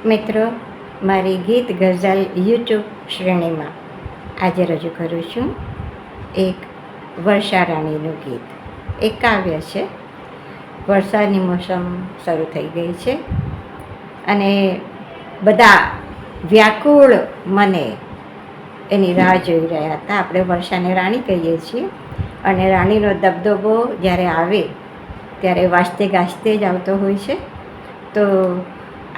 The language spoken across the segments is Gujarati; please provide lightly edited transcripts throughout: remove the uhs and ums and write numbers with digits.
મિત્રો, મારી ગીત ગઝલ યુટ્યુબ શ્રેણીમાં આજે રજૂ કરું છું એક વર્ષા રાણીનું ગીત. એક કાવ્ય છે. વરસાદની મોસમ શરૂ થઈ ગઈ છે અને બધા વ્યાકુળ મને એની રાહ જોઈ રહ્યા હતા. આપણે વર્ષાને રાણી કહીએ છીએ અને રાણીનો દબદબો જ્યારે આવે ત્યારે વાજતે ગાજતે જ આવતો હોય છે. તો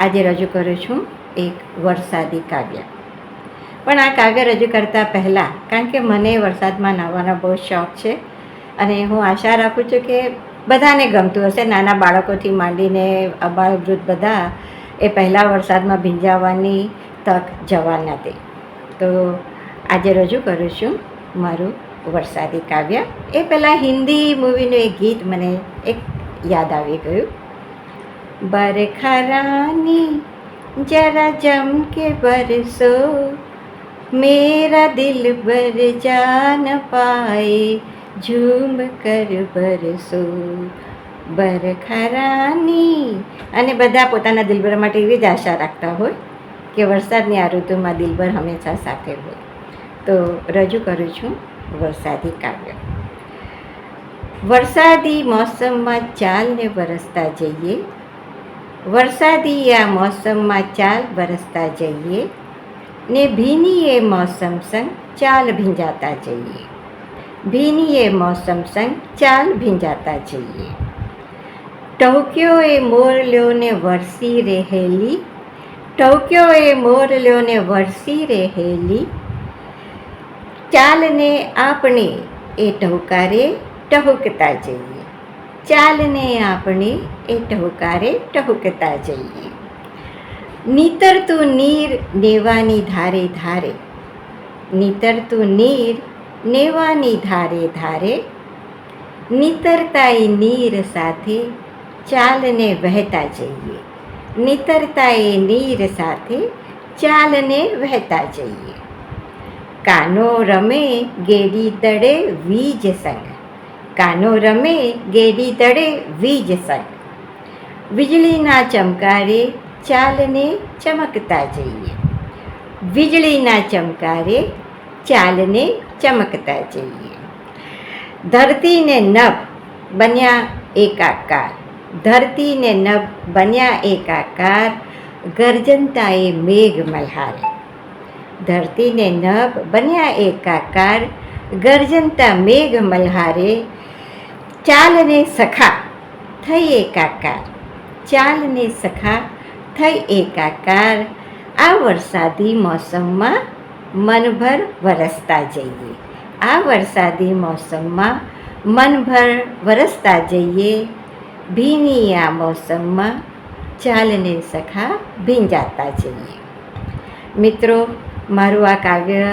આજે રજૂ કરું છું એક વરસાદી કાવ્ય. પણ આ કાવ્ય રજૂ કરતાં પહેલાં, કારણ કે મને વરસાદમાં નાહવાનો બહુ શોખ છે અને હું આશા રાખું છું કે બધાને ગમતું હશે, નાના બાળકોથી માંડીને અબાળ વૃદ્ધ બધા એ પહેલાં વરસાદમાં ભીંજાવાની તક જવા ન દે. તો આજે રજૂ કરું છું મારું વરસાદી કાવ્ય. એ પહેલાં હિન્દી મૂવીનું એક ગીત મને એક યાદ આવી ગયું. बरखा रानी जरा जम के बरसो, मेरा दिल बर जा न पाए झूम कर बरસો. બરખા રાની. અને બધા પોતાના દિલબર માટે એવી જ આશા રાખતા હોય કે વરસાદની આ ઋતુમાં દિલબર હંમેશા સાથે હોય. તો રજૂ કરું છું વરસાદી કાવ્ય. વરસાદી મોસમમાં ચાલને વરસતા જઈએ, વરસાદી આ મોસમમાં ચાલ બરસતા જઈએ ને ભીની એ મોસમ સંગ ચાલ ભીંજાતા જઈએ. ભીની એ મોસમ સંગ ચાલ ભીંજાતા જઈએ. ટહુક્યો એ મોરલ્યોને વરસી રહેલી, ટહુક્યો એ મોરલ્યોને વરસી રહેલી, ચાલને આપણે એ ટહુકારે ટહુકતા જઈએ. ચાલને આપણે એ ટહુકારે ટહુકતા જઈએ. નીતરતું નીર નેવાની ધારે ધારે, નીતરતું નીર નેવાની ધારે ધારે, નીતરતા એ નીર સાથે ચાલને વહેતા જઈએ. નીતરતા એ નીર સાથે ચાલને વહેતા જઈએ. કાનો રમે ગેડી દડે વીજ સંગ, કાનો રમે ગેડી દડે વીજ સંગ, વીજળીના ચમકારે ચાલને ચમકતા જઈએ. વીજળીના ચમકારે ચાલને ચમકતા જઈએ. ધરતીને નભ બન્યા એકાકાર, ધરતીને નભ બન્યા એકાકાર, ગર્જનતા એ મેઘ મલ્હારે. ધરતીને નભ બન્યા એકાકાર, ગર્જનતા મેઘ મલ્હારે, ચાલને સખા થઈ એકાકાર, ચાલને સખા થઈ એકાકાર. આ વરસાદી મોસમમાં મનભર વરસતા જઈએ. આ વરસાદી મોસમમાં મનભર વરસતા જઈએ. ભીની આ મોસમમાં ચાલને સખા ભીંજાતા જઈએ. મિત્રો, મારું આ કાવ્ય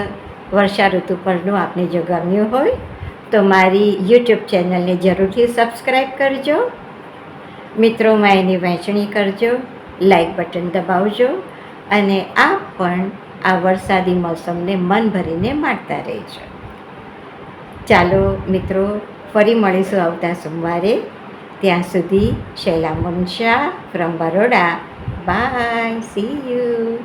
વર્ષા ઋતુ પરનું આપને જો ગમ્યું હોય તો મારી યુટ્યુબ ચેનલને જરૂરથી સબસ્ક્રાઈબ કરજો. મિત્રોમાં એની વહેંચણી કરજો, લાઈક બટન દબાવજો અને આપ પણ આ વરસાદી મોસમને મન ભરીને માણતા રહેજો. ચાલો મિત્રો, ફરી મળીશું આવતા સોમવારે. ત્યાં સુધી Shaila Munsha from Baroda. Bye, see you.